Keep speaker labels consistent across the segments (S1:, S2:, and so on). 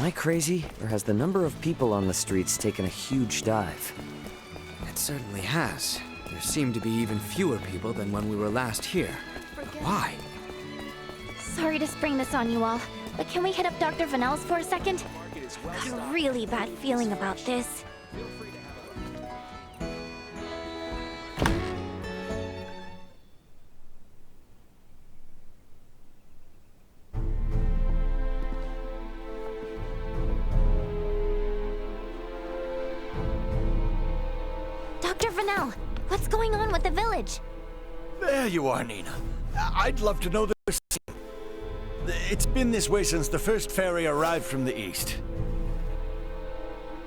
S1: I crazy, or has the number of people on the streets taken a huge dive?
S2: It certainly has. There seem to be even fewer people than when we were last here. But why?
S3: Sorry to spring this on you all, but can we hit up Dr. Vanel's for a second? Got a really bad feeling about this. Dr. Vanel, what's going on with the village?
S4: There you are, Nina. I'd love to know the same. It's been this way since the first ferry arrived from the east.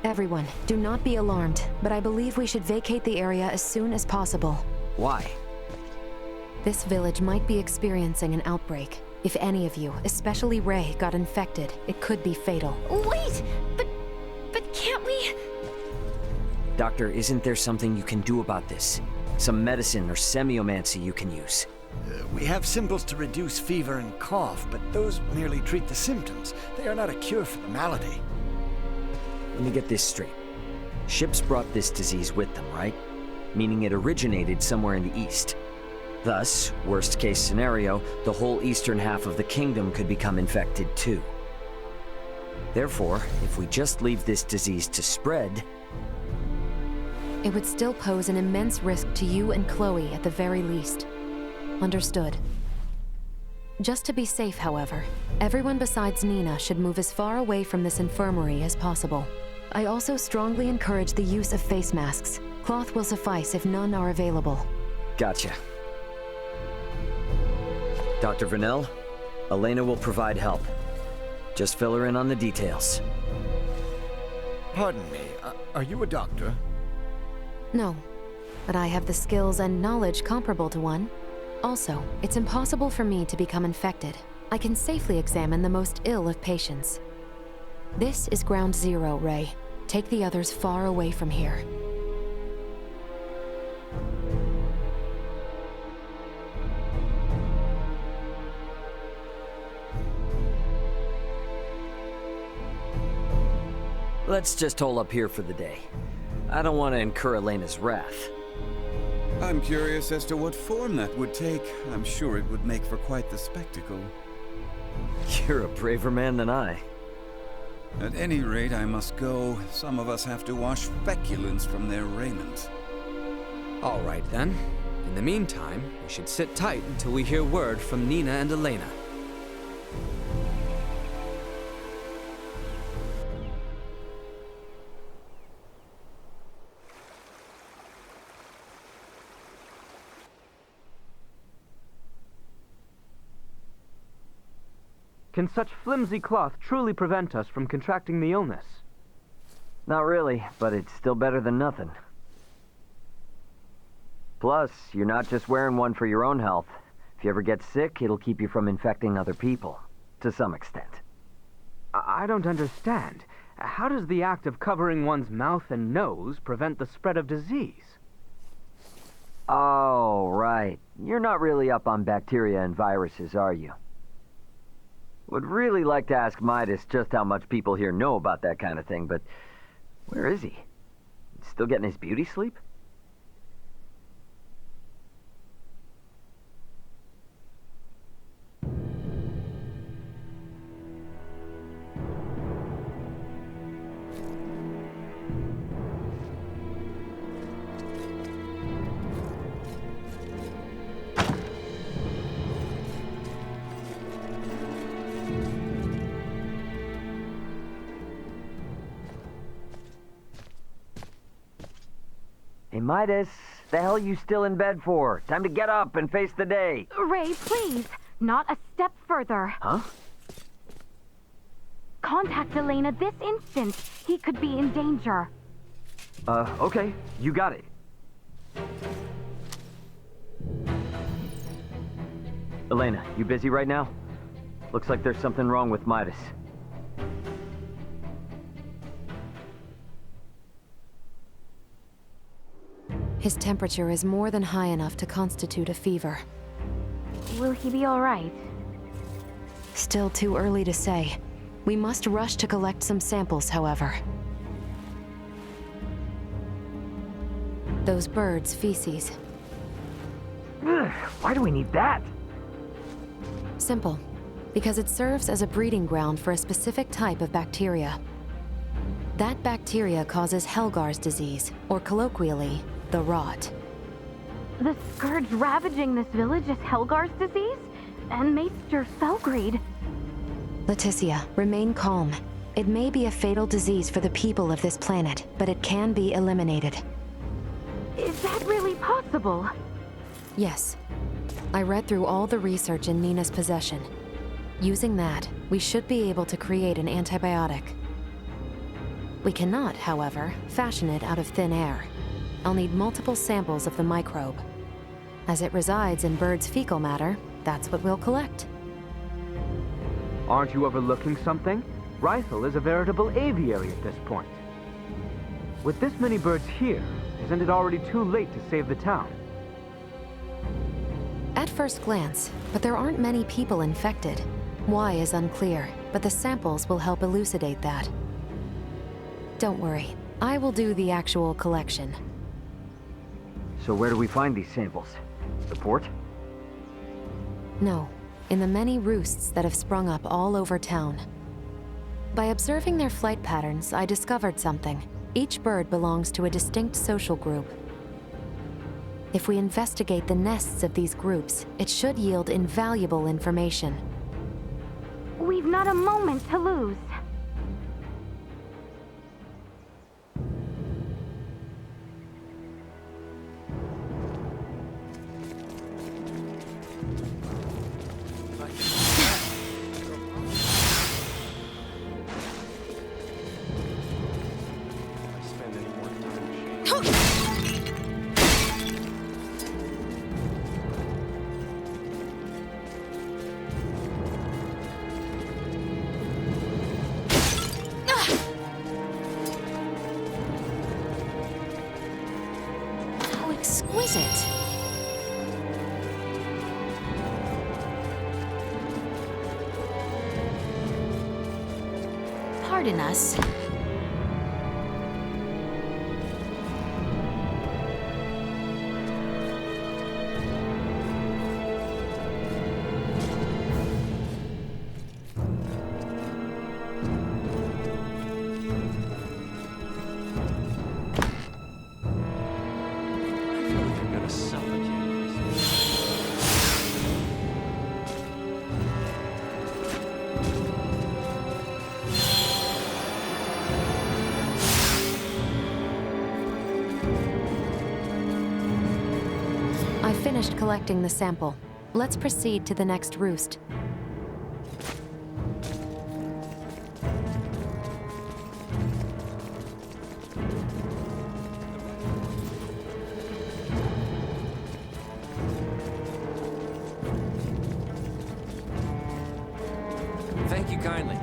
S5: Everyone, do not be alarmed, but I believe we should vacate the area as soon as possible.
S1: Why?
S5: This village might be experiencing an outbreak. If any of you, especially Ray, got infected, it could be fatal.
S3: Wait! But can't we?
S1: Doctor, isn't there something you can do about this? Some medicine or semiomancy you can use?
S4: We have symbols to reduce fever and cough, but those merely treat the symptoms. They are not a cure for the malady.
S1: Let me get this straight. Ships brought this disease with them, right? Meaning it originated somewhere in the east. Thus, worst case scenario, the whole eastern half of the kingdom could become infected too. Therefore, if we just leave this disease to spread,
S5: it would still pose an immense risk to you and Chloe at the very least. Understood. Just to be safe, however, everyone besides Nina should move as far away from this infirmary as possible. I also strongly encourage the use of face masks. Cloth will suffice if none are available.
S1: Gotcha. Dr. Vanel, Elena will provide help. Just fill her in on the details.
S4: Pardon me, are you a doctor?
S5: No, but I have the skills and knowledge comparable to one. Also, it's impossible for me to become infected. I can safely examine the most ill of patients. This is ground zero, Ray. Take the others far away from here.
S1: Let's just hole up here for the day. I don't want to incur Elena's wrath.
S6: I'm curious as to what form that would take. I'm sure it would make for quite the spectacle.
S1: You're a braver man than I.
S6: At any rate, I must go. Some of us have to wash feculence from their raiment.
S2: All right then. In the meantime, we should sit tight until we hear word from Nina and Elena.
S7: Can such flimsy cloth truly prevent us from contracting the illness?
S1: Not really, but it's still better than nothing. Plus, you're not just wearing one for your own health. If you ever get sick, it'll keep you from infecting other people, to some extent.
S7: I don't understand. How does the act of covering one's mouth and nose prevent the spread of disease?
S1: Oh, right. You're not really up on bacteria and viruses, are you? Would really like to ask Midas just how much people here know about that kind of thing, but where is he? Still getting his beauty sleep? Hey, Midas, the hell you still in bed for? Time to get up and face the day.
S8: Ray, please. Not a step further.
S1: Huh?
S8: Contact Elena this instant. He could be in danger.
S1: Okay. You got it. Elena, you busy right now? Looks like there's something wrong with Midas.
S5: His temperature is more than high enough to constitute a fever.
S8: Will he be all right?
S5: Still too early to say. We must rush to collect some samples, however. Those birds' feces.
S7: Ugh, why do we need that?
S5: Simple. Because it serves as a breeding ground for a specific type of bacteria. That bacteria causes Helgar's disease, or colloquially, the rot.
S8: The scourge ravaging this village is Helgar's disease? And Maester Selgreed.
S5: Laeticia, remain calm. It may be a fatal disease for the people of this planet, but it can be eliminated.
S8: Is that really possible?
S5: Yes. I read through all the research in Nina's possession. Using that, we should be able to create an antibiotic. We cannot, however, fashion it out of thin air. I'll need multiple samples of the microbe. As it resides in birds' fecal matter, that's what we'll collect.
S7: Aren't you overlooking something? Rysel is a veritable aviary at this point. With this many birds here, isn't it already too late to save the town?
S5: At first glance, but there aren't many people infected. Why is unclear, but the samples will help elucidate that. Don't worry, I will do the actual collection.
S7: So where do we find these samples? The port?
S5: No, in the many roosts that have sprung up all over town. By observing their flight patterns, I discovered something. Each bird belongs to a distinct social group. If we investigate the nests of these groups, it should yield invaluable information.
S8: We've not a moment to lose.
S5: Exquisite.
S3: Pardon us.
S5: I finished collecting the sample. Let's proceed to the next roost.
S2: Thank you kindly.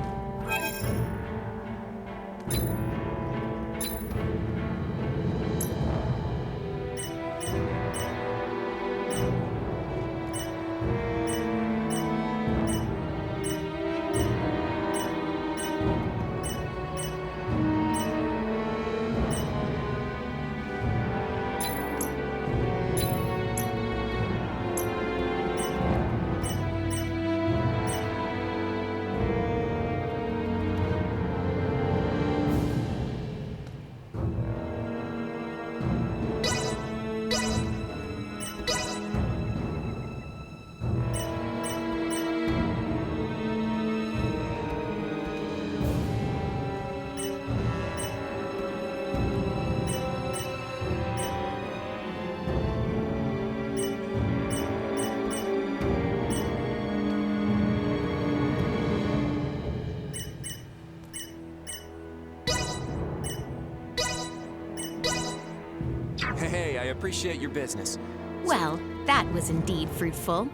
S2: Hey, I appreciate your business.
S3: Well, that was indeed fruitful.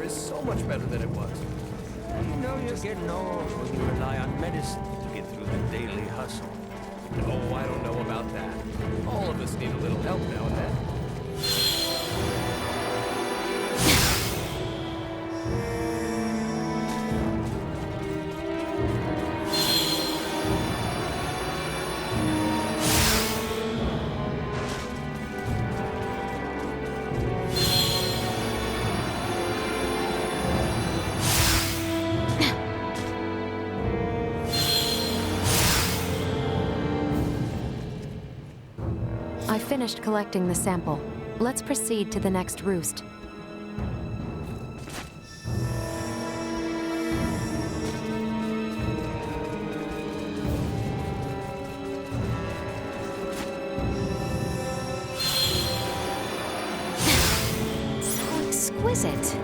S9: is so much better than it was.
S4: You know you're getting old when you rely on medicine to get through the daily hustle.
S9: Oh, I don't know about that. All of us need a little help now and then.
S5: I finished collecting the sample. Let's proceed to the next roost.
S3: So exquisite.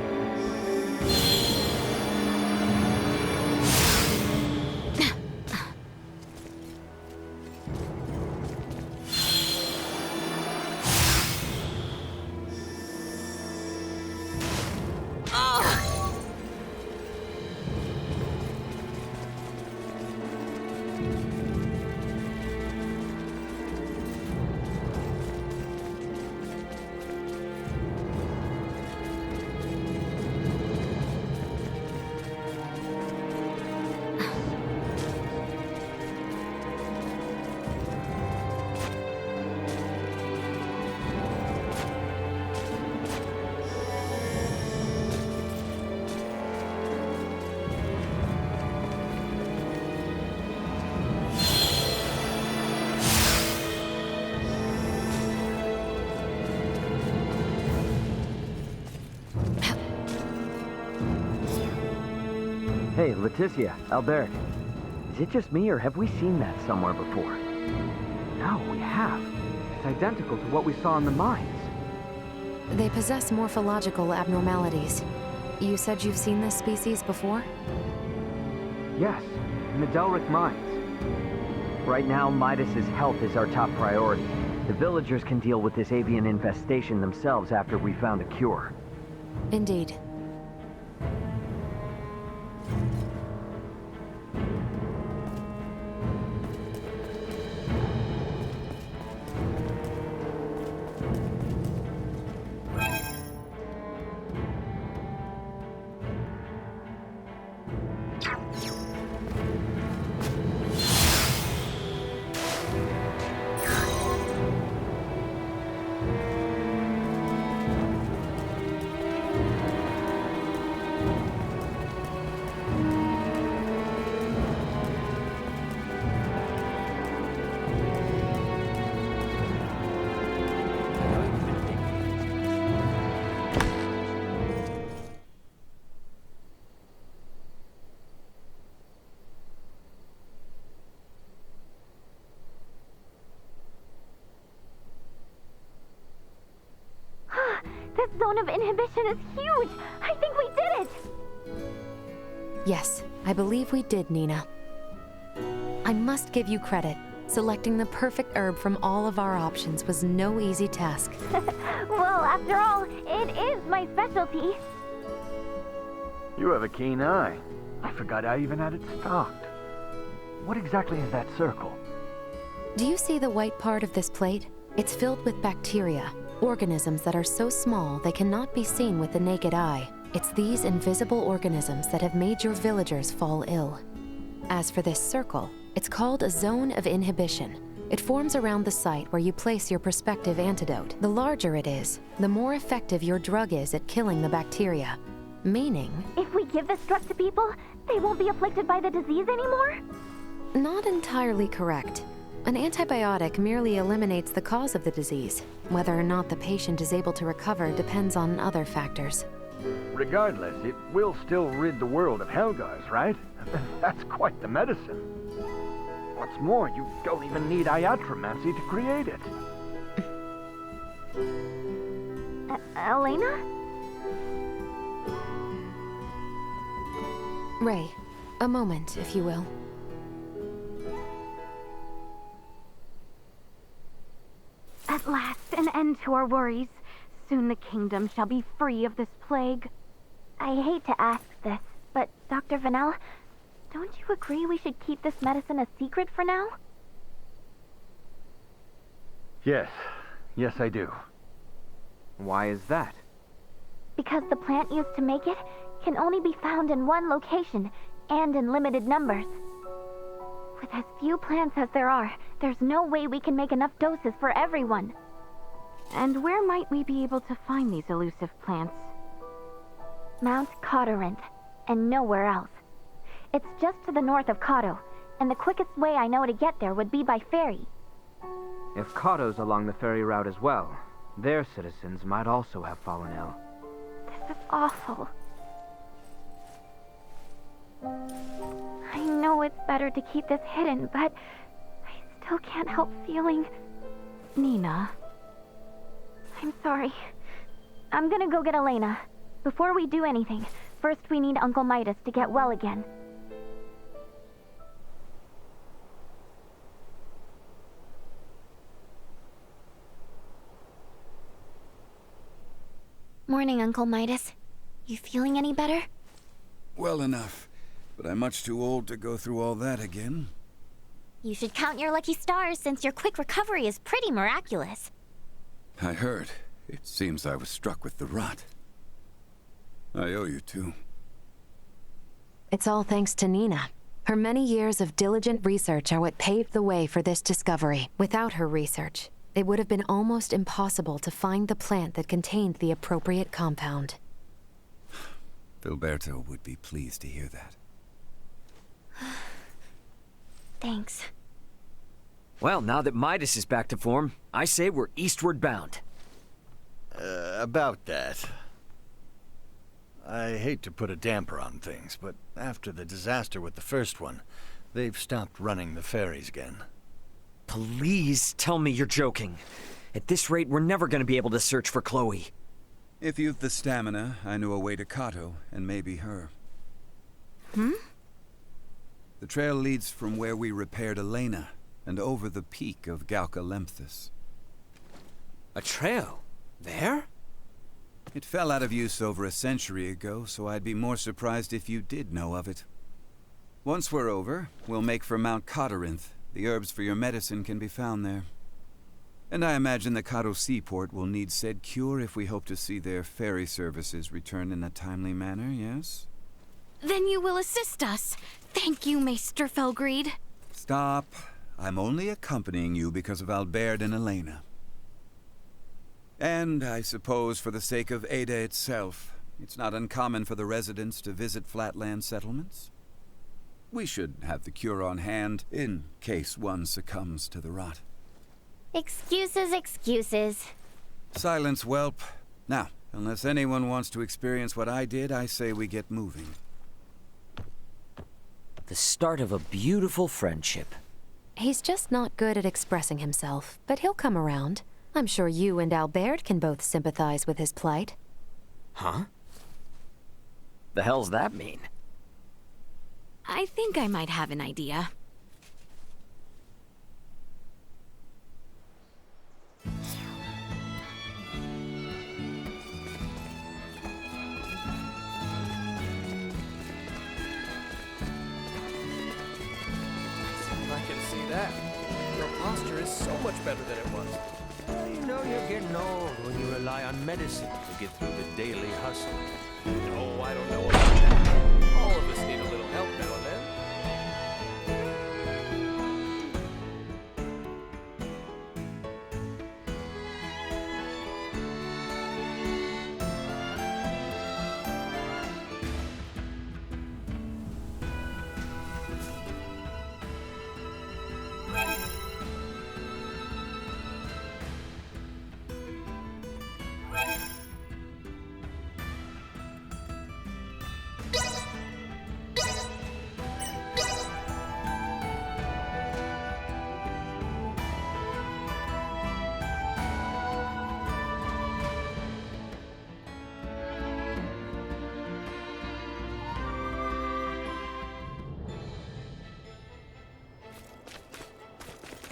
S7: Hey, Laeticia, Albert. Is it just me, or have we seen that somewhere before? No, we have. It's identical to what we saw in the mines.
S5: They possess morphological abnormalities. You said you've seen this species before?
S7: Yes, in the Delric mines. Right now, Midas's health is our top priority. The villagers can deal with this avian infestation themselves after we found a cure.
S5: Indeed.
S8: This zone of inhibition is huge! I think we did it!
S5: Yes, I believe we did, Nina. I must give you credit. Selecting the perfect herb from all of our options was no easy task.
S8: Well, after all, it is my specialty.
S7: You have a keen eye. I forgot I even had it stocked. What exactly is that circle?
S5: Do you see the white part of this plate? It's filled with bacteria, organisms that are so small they cannot be seen with the naked eye. It's these invisible organisms that have made your villagers fall ill. As for this circle, it's called a zone of inhibition. It forms around the site where you place your prospective antidote. The larger it is, the more effective your drug is at killing the bacteria. Meaning...
S8: If we give this drug to people, they won't be afflicted by the disease anymore?
S5: Not entirely correct. An antibiotic merely eliminates the cause of the disease. Whether or not the patient is able to recover depends on other factors.
S7: Regardless, it will still rid the world of Helgars, right? That's quite the medicine. What's more, you don't even need iatromancy to create it.
S8: Elena?
S5: Ray, a moment, if you will.
S8: At last, an end to our worries. Soon the kingdom shall be free of this plague.
S3: I hate to ask this, but Dr. Vanel, don't you agree we should keep this medicine a secret for now?
S7: Yes. Yes, I do. Why is that?
S3: Because the plant used to make it can only be found in one location, and in limited numbers. With as few plants as there are, there's no way we can make enough doses for everyone.
S8: And where might we be able to find these elusive plants?
S3: Mount Corinth, and nowhere else. It's just to the north of Kato, and the quickest way I know to get there would be by ferry.
S7: If Kato's along the ferry route as well, their citizens might also have fallen ill.
S3: This is awful. I know it's better to keep this hidden, but I still can't help feeling...
S8: Nina.
S3: I'm sorry. I'm gonna go get Elena. Before we do anything, first we need Uncle Midas to get well again. Morning, Uncle Midas. You feeling any better?
S6: Well enough, but I'm much too old to go through all that again.
S3: You should count your lucky stars since your quick recovery is pretty miraculous.
S6: I heard. It seems I was struck with the rot. I owe you two.
S5: It's all thanks to Nina. Her many years of diligent research are what paved the way for this discovery. Without her research, it would have been almost impossible to find the plant that contained the appropriate compound.
S6: Filberto would be pleased to hear that.
S3: Thanks.
S1: Well, now that Midas is back to form, I say we're eastward bound.
S4: About that. I hate to put a damper on things, but after the disaster with the first one, they've stopped running the ferries again.
S1: Please tell me you're joking. At this rate, we're never going to be able to search for Chloe.
S6: If you've the stamina, I know a way to Kato, and maybe her.
S5: Hmm?
S6: The trail leads from where we repaired Elena, and over the peak of Galca-Lemphis.
S2: A trail? There?
S6: It fell out of use over a century ago, so I'd be more surprised if you did know of it. Once we're over, we'll make for Mount Corinth. The herbs for your medicine can be found there. And I imagine the Kato seaport will need said cure if we hope to see their ferry services return in a timely manner, yes?
S8: Then you will assist us. Thank you, Maester Felgreed.
S6: Stop. I'm only accompanying you because of Albert and Elena. And I suppose for the sake of Ada itself, it's not uncommon for the residents to visit flatland settlements. We should have the cure on hand in case one succumbs to the rot.
S3: Excuses, excuses.
S6: Silence, whelp. Now, unless anyone wants to experience what I did, I say we get moving.
S1: The start of a beautiful friendship.
S5: He's just not good at expressing himself, but he'll come around. I'm sure you and Albert can both sympathize with his plight.
S1: Huh? The hell's that mean?
S8: I think I might have an idea.
S9: I can see that. Your posture is so much better than it was.
S10: You know you're getting old when you rely on medicine to get through the daily hustle.
S9: No, I don't know about that. All of us need a little help now and then.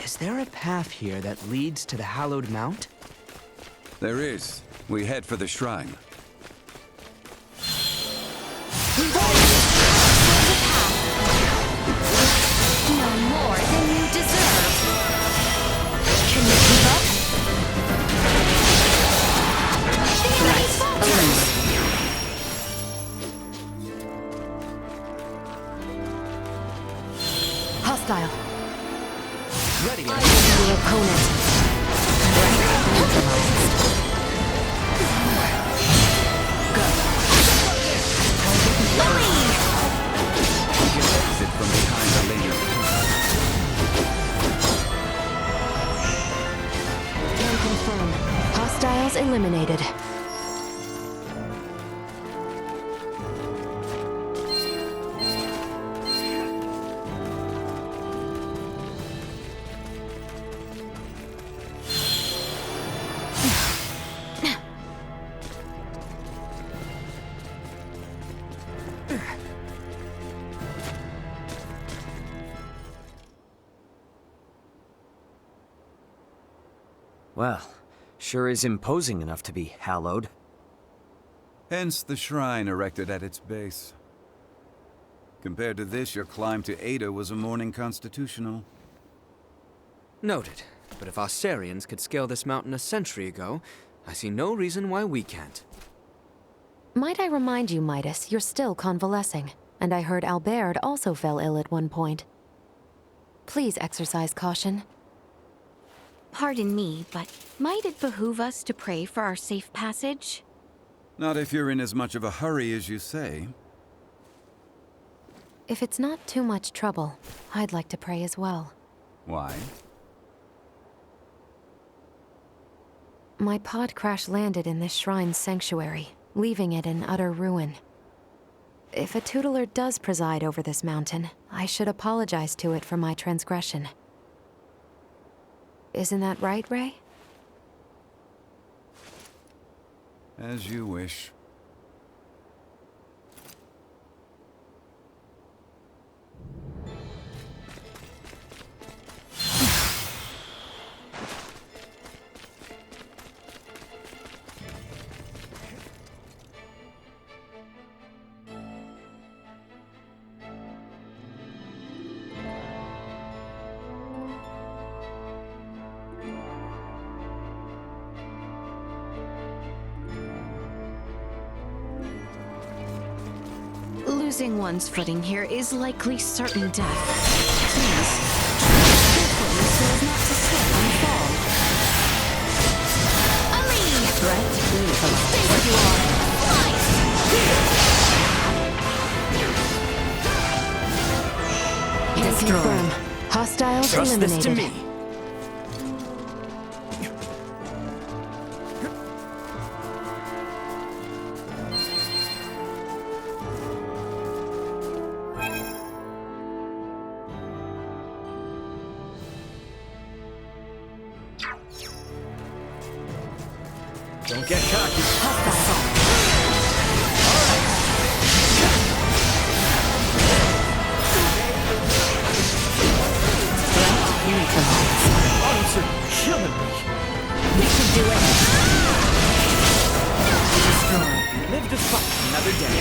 S2: Is there a path here that leads to the hallowed mount?
S6: There is. We head for the shrine.
S5: Hostile.
S2: Ready.
S5: Your opponent. Neutralized. Go.
S6: You exit from behind the linear.
S5: Can confirm. Hostiles eliminated.
S1: Well, sure is imposing enough to be hallowed.
S6: Hence the shrine erected at its base. Compared to this, your climb to Ada was a morning constitutional.
S2: Noted. But if Australians could scale this mountain a century ago, I see no reason why we can't.
S5: Might I remind you, Midas, you're still convalescing. And I heard Albert also fell ill at one point. Please exercise caution.
S8: Pardon me, but might it behoove us to pray for our safe passage?
S6: Not if you're in as much of a hurry as you say.
S5: If it's not too much trouble, I'd like to pray as well.
S6: Why?
S5: My pod crash-landed in this shrine's sanctuary, leaving it in utter ruin. If a tutelar does preside over this mountain, I should apologize to it for my transgression. Isn't that right, Ray?
S6: As you wish.
S8: Losing one's footing here is likely certain death. Please, carefully so as not to slip and fall. Ali!
S5: Threat neutralized.
S8: Stay where you are! Fly!
S5: Can confirm. Hostiles
S2: Trust
S5: eliminated.
S2: this to me.
S4: Don't get cocky. Arms are killing me.
S8: We can do it!
S2: Destroy. Live to fight another day.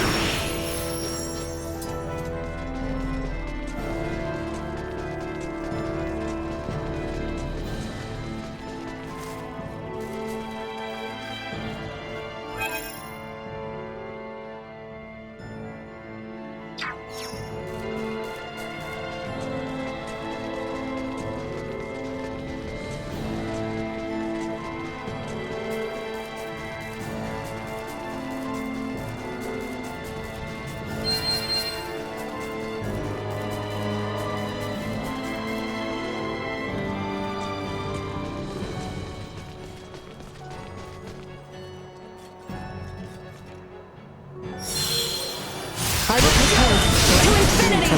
S5: I will propose to infinity!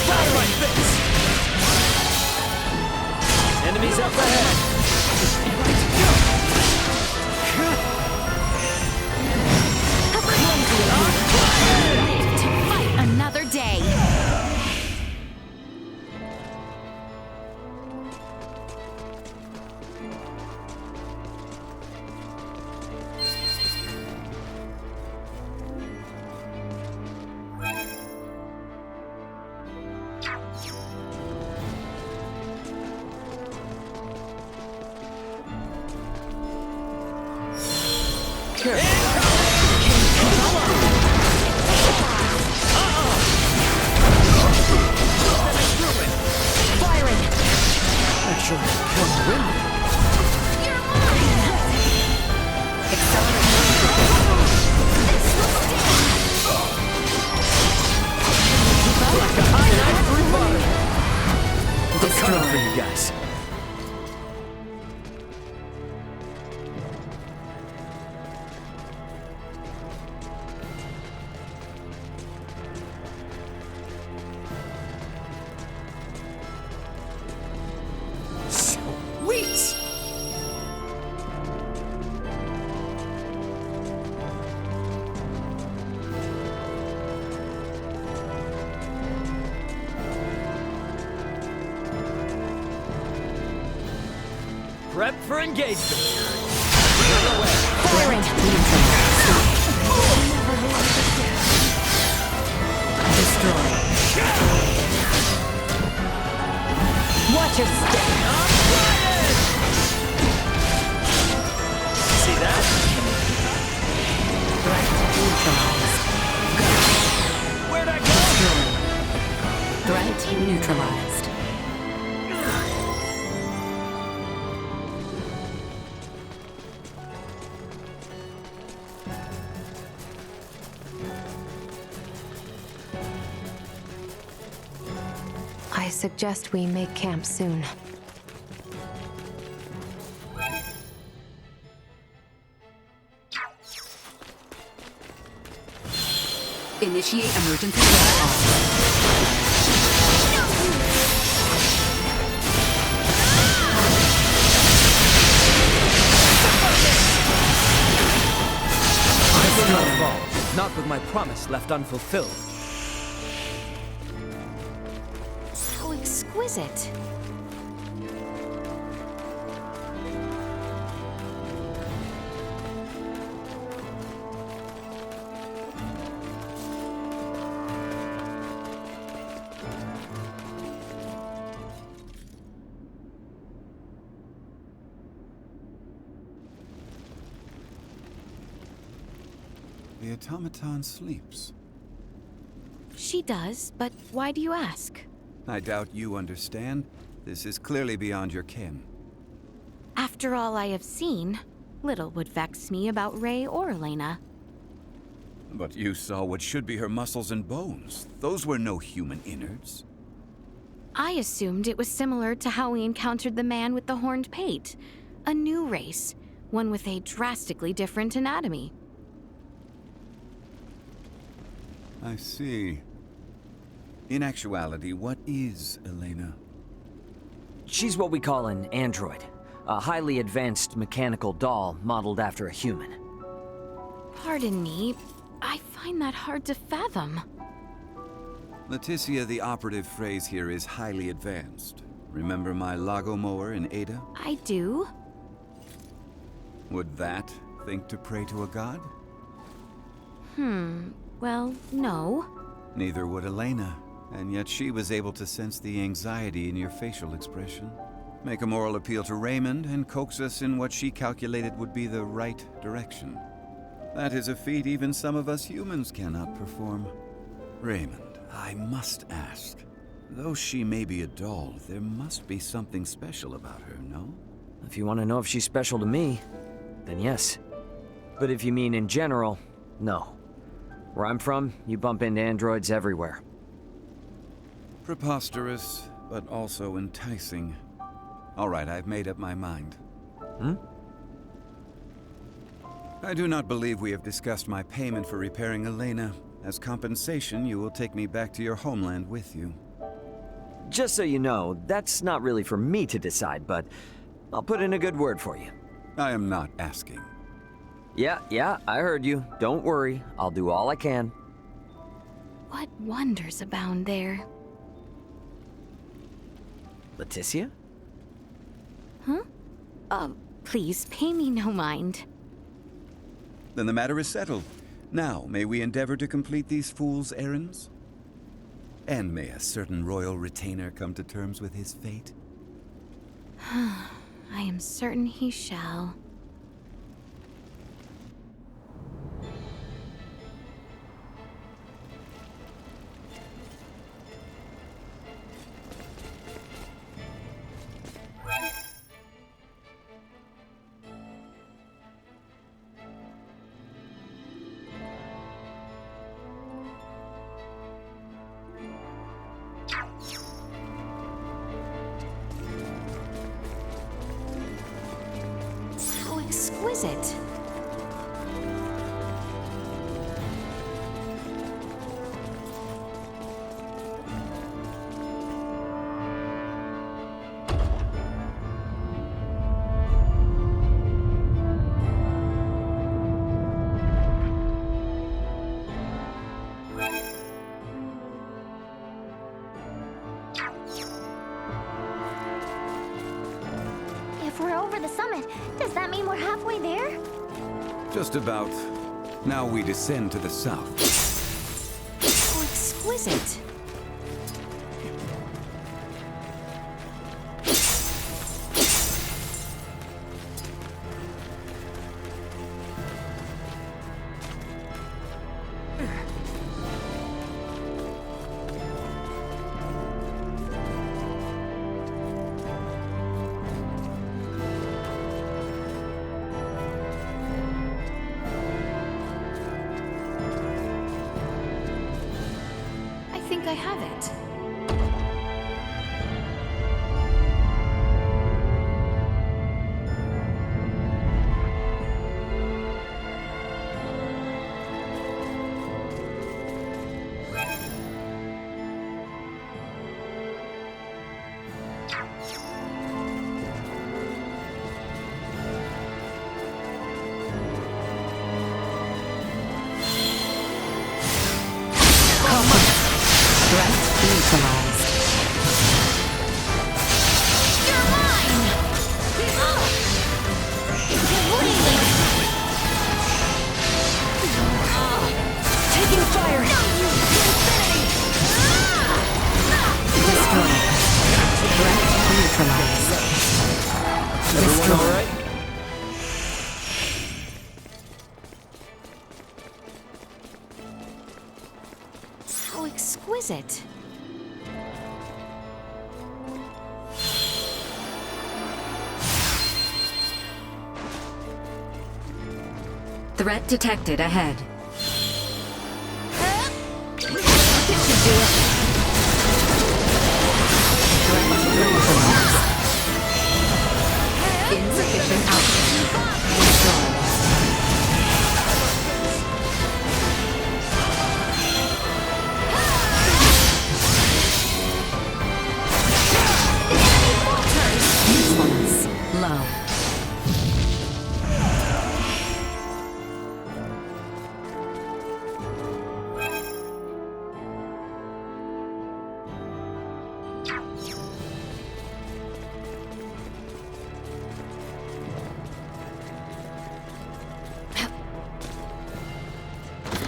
S4: Fire like this. Enemies up ahead.
S8: To fight another day!
S2: She'll kill the wind.
S1: Like a high knife through butter. I'm coming for you guys. Sweet! Prep for engagement.
S5: Firing. Destroy. Watch your step.
S1: See that?
S5: Threat neutralized.
S1: Where'd I go?
S5: Threat neutralized. I suggest we make camp soon.
S11: Initiate emergency protocol.
S2: I will not fall, not with my promise left unfulfilled.
S5: So exquisite.
S6: The automaton sleeps.
S5: She does, but why do you ask?
S6: I doubt you understand. This is clearly beyond your ken.
S5: After all I have seen, little would vex me about Ray or Elena.
S6: But you saw what should be her muscles and bones. Those were no human innards.
S5: I assumed it was similar to how we encountered the man with the horned pate. A new race, one with a drastically different anatomy.
S6: I see. In actuality, what is Elena?
S1: She's what we call an android. A highly advanced mechanical doll modeled after a human.
S5: Pardon me, I find that hard to fathom.
S6: Laeticia, the operative phrase here is highly advanced. Remember my Lago mower in Ada?
S5: I do.
S6: Would that think to pray to a god?
S5: Well, no.
S6: Neither would Elena, and yet she was able to sense the anxiety in your facial expression. Make a moral appeal to Raymond and coax us in what she calculated would be the right direction. That is a feat even some of us humans cannot perform. Raymond, I must ask. Though she may be a doll, there must be something special about her, no?
S1: If you want to know if she's special to me, then yes. But if you mean in general, no. Where I'm from, you bump into androids everywhere.
S6: Preposterous, but also enticing. All right, I've made up my mind. I do not believe we have discussed my payment for repairing Elena. As compensation, you will take me back to your homeland with you.
S1: Just so you know, that's not really for me to decide, but I'll put in a good word for you.
S6: I am not asking.
S1: Yeah, I heard you. Don't worry. I'll do all I can.
S5: What wonders abound there?
S1: Laeticia?
S5: Please, pay me no mind.
S6: Then the matter is settled. Now, may we endeavor to complete these fools' errands? And may a certain royal retainer come to terms with his fate?
S5: I am certain he shall.
S8: exquisite.
S3: If we're over the summit, does that mean we're halfway there?
S6: Just about. Now we descend to the south.
S8: Oh, exquisite. I think I have it.
S11: Threat neutralized.
S3: You're mine!
S8: Taking fire!
S11: Destroyed. Threat neutralized.
S9: Everyone all right?
S8: How exquisite.
S11: Threat detected ahead. Insufficient output. Destroyed. Usefulness low.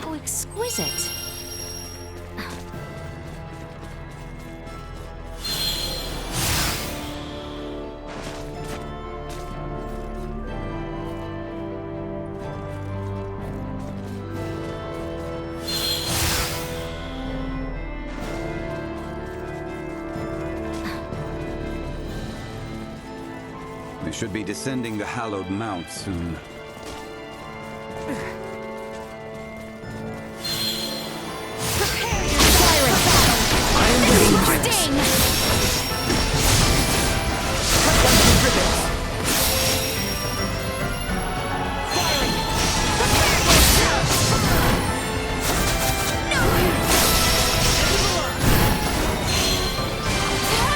S8: How exquisite.
S6: We should be descending the hallowed mount soon.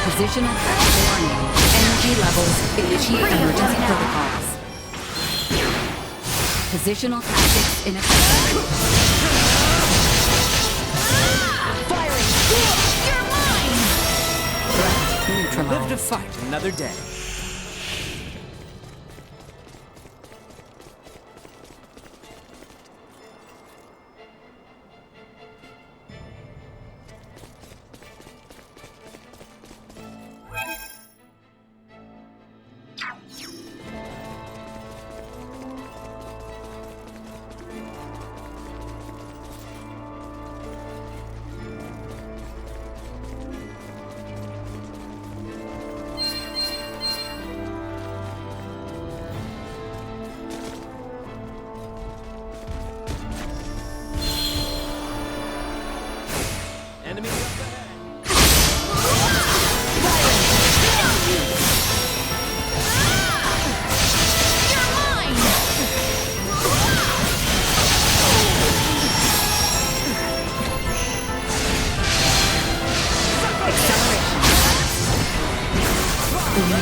S11: Positional warning. Energy levels. Initiate emergency protocols. Positional tactics ineffective. Threat
S2: Live to
S11: neutralized.
S2: fight another day.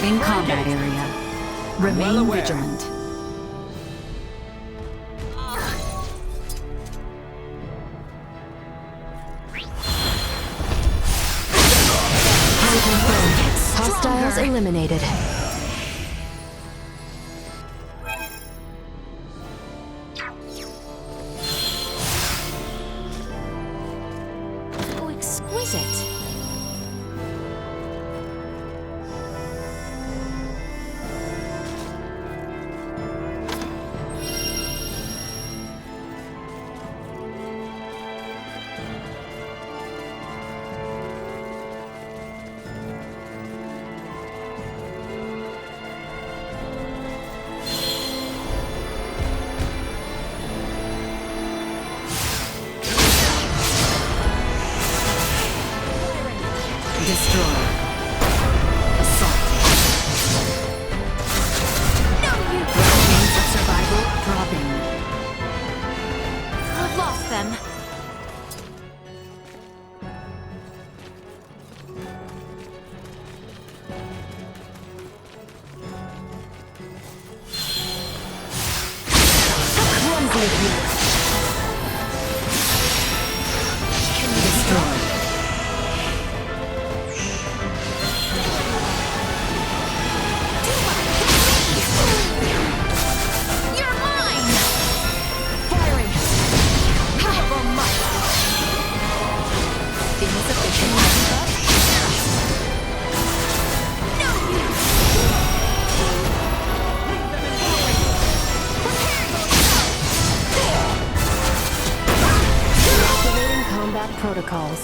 S11: Leaving combat area. Remain vigilant.
S5: Hostiles eliminated.
S8: Oh, exquisite.
S11: Destroy. Assault.
S8: No, you!
S11: Chance of survival dropping.
S8: I've lost them.
S11: Destroy.
S8: You're mine! Firing! However much!
S5: Insufficient backup.
S8: No, you!
S5: Activating combat protocols.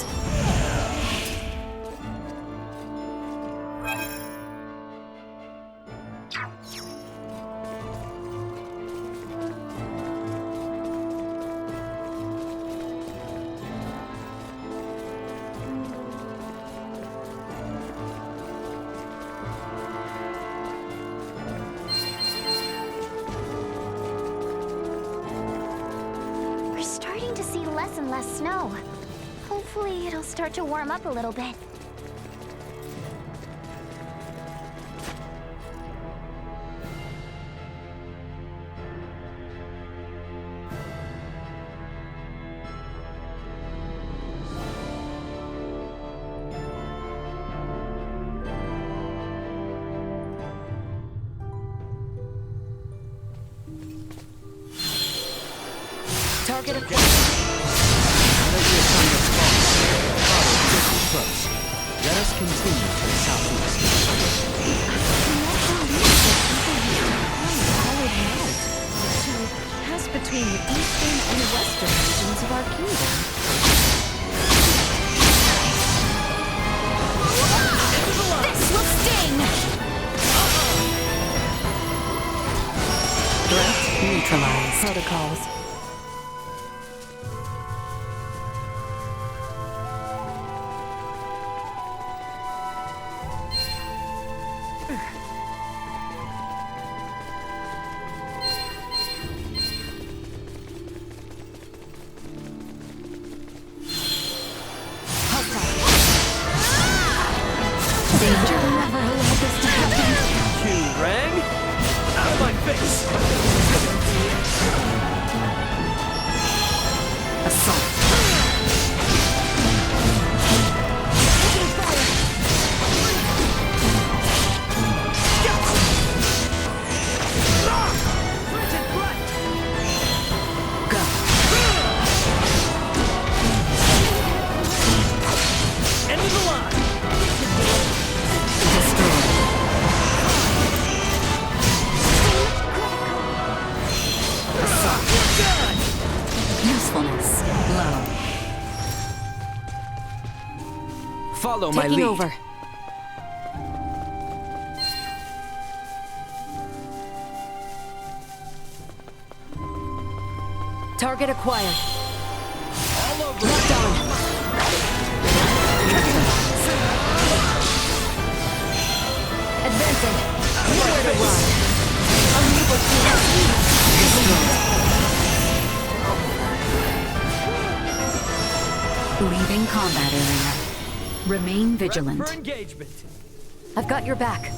S3: We're starting to see less and less snow. Hopefully, it'll start to warm up a little bit.
S5: Target acquired.
S2: Close. Let us continue to the southeast.
S8: To pass between the eastern and western regions of our kingdom. This will sting!
S11: Threat neutralized.
S5: Protocols.
S11: Danger.
S9: You rang? Out of my face!
S11: Assault. Go.
S9: End of the line!
S11: Destroy. Usefulness low.
S2: Follow my
S5: Taking
S2: lead.
S5: over. Target acquired.
S9: All over!
S5: Locked on. Advancing. Nowhere to run. Unable to
S11: Leaving combat area. Remain vigilant.
S9: For engagement.
S5: I've got your back.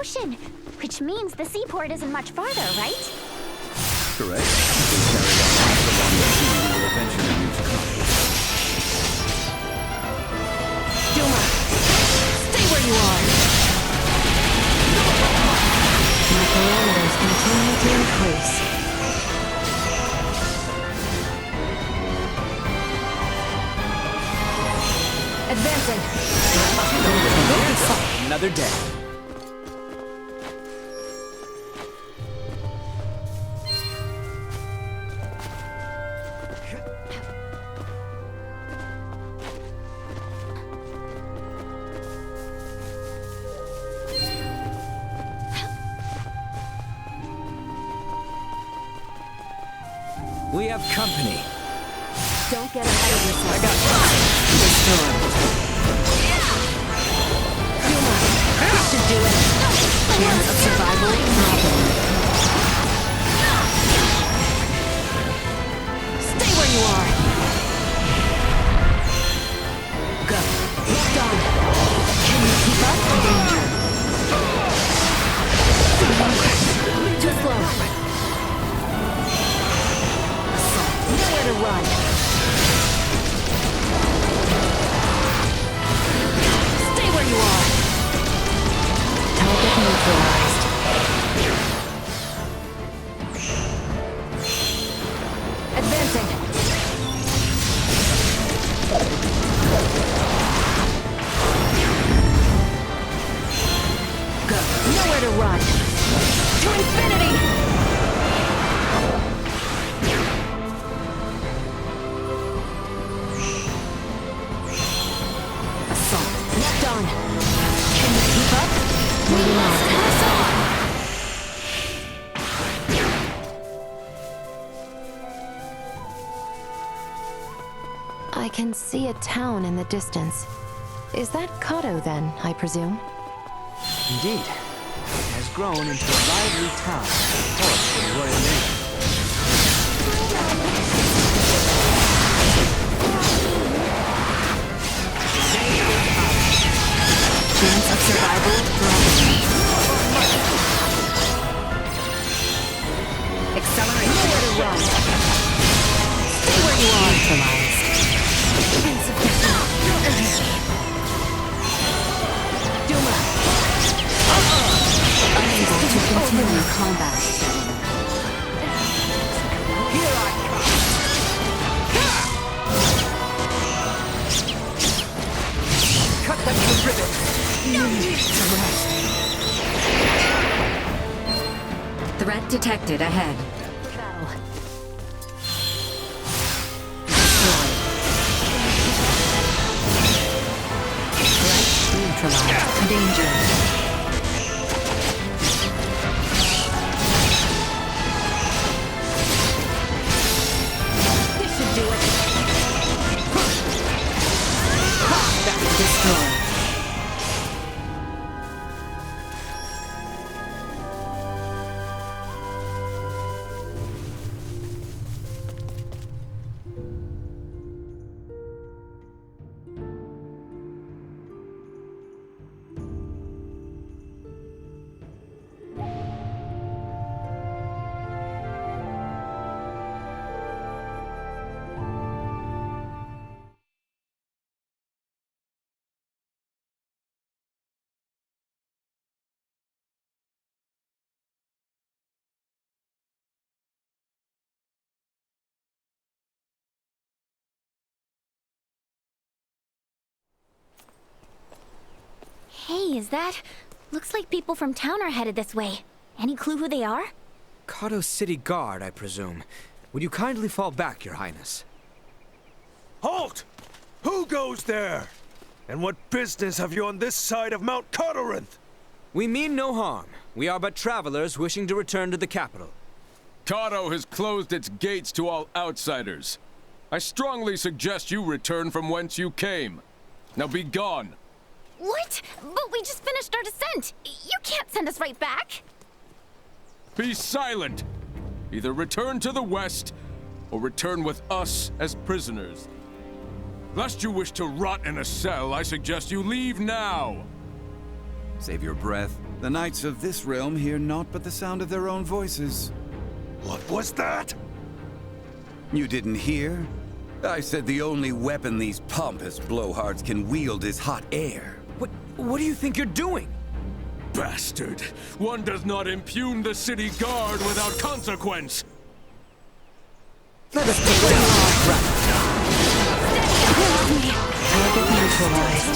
S3: ocean, which means the seaport isn't much farther, right?
S6: Correct. If we carry on along the sea, we will eventually reach Comet.
S8: Duma, stay where you are.
S5: My parameters continue to increase.
S8: Advancing.
S2: Another day. We have company.
S8: Don't get ahead of yourself.
S2: I got this storm.
S8: Duma, this should do it. Chance of survival, nothing. Stay where you are. Go. Locked on. Can you keep up? Danger. Too slow. Nowhere to run. Stay where you are.
S5: Target neutralized.
S8: Advancing. Go. Nowhere to run. To infinity. Assault. Locked on. Can you keep up? Moving on. Press on.
S5: I can see a town in the distance. Is that Kato then, I presume?
S2: Indeed. It has grown into a lively town, port for the Royal Navy.
S8: Chance of survival, dropping. Accelerate. Nowhere to run. Stay where you are.
S5: Neutralized.
S8: Insufficient. Duma.
S5: Unable to continue combat.
S8: Here I come.
S2: Cut them to ribbons! Need to rest.
S11: Threat detected ahead.
S5: Neutralized.
S11: Danger.
S8: This should do it.
S11: Destroyed.
S3: Hey, is that... Looks like people from town are headed this way. Any clue who they are?
S2: Kato City Guard, I presume. Would you kindly fall back, Your Highness?
S10: Halt! Who goes there? And what business have you on this side of Mount Corinth?
S2: We mean no harm. We are but travelers wishing to return to the capital.
S12: Kato has closed its gates to all outsiders. I strongly suggest you return from whence you came. Now be gone.
S3: What? But we just finished our descent. You can't send us right back.
S12: Be silent! Either return to the west, or return with us as prisoners. Lest you wish to rot in a cell, I suggest you leave now!
S6: Save your breath. The knights of this realm hear naught but the sound of their own voices.
S10: What was that?
S6: You didn't hear? I said the only weapon these pompous blowhards can wield is hot air.
S2: What do you think you're doing?
S12: Bastard! One does not impugn the city guard without consequence!
S2: Let us take down this trap.
S5: Target neutralized.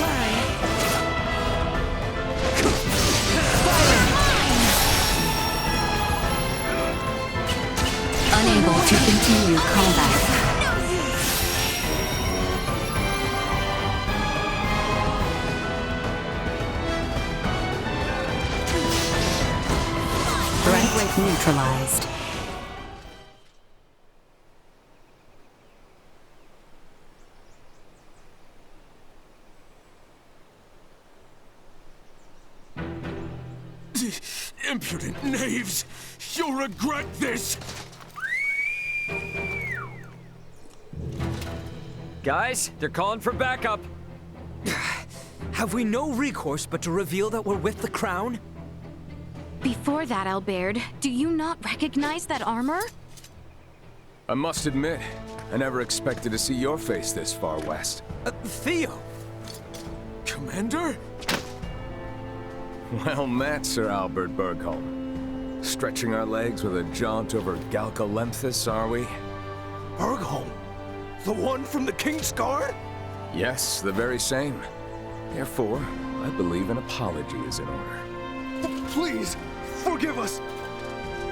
S11: Unable to continue combat. Threat rate neutralized.
S12: Impudent knaves! You'll regret this!
S1: Guys, they're calling for backup.
S2: Have we no recourse but to reveal that we're with the crown?
S8: Before that, Albert, do you not recognize that armor?
S13: I must admit, I never expected to see your face this far west.
S2: Theo!
S12: Commander?
S13: Well met, Sir Albert Bergholm. Stretching our legs with a jaunt over Galcalemthus, are we?
S10: Bergholm? The one from the King's Guard?
S13: Yes, the very same. Therefore, I believe an apology is in order.
S10: Please, forgive us!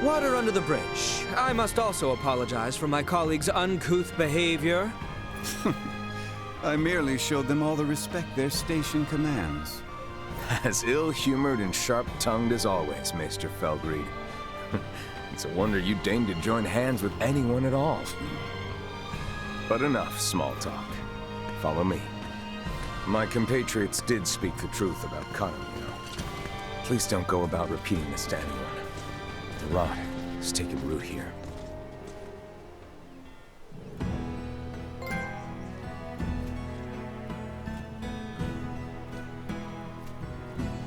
S2: Water under the bridge. I must also apologize for my colleagues' uncouth behavior.
S6: I merely showed them all the respect their station commands.
S13: As ill-humored and sharp-tongued as always, Maester Feldreed. It's a wonder you deigned to join hands with anyone at all. But enough small talk. Follow me. My compatriots did speak the truth about Connor, you know. Please don't go about repeating this to anyone. The rot has taken root here.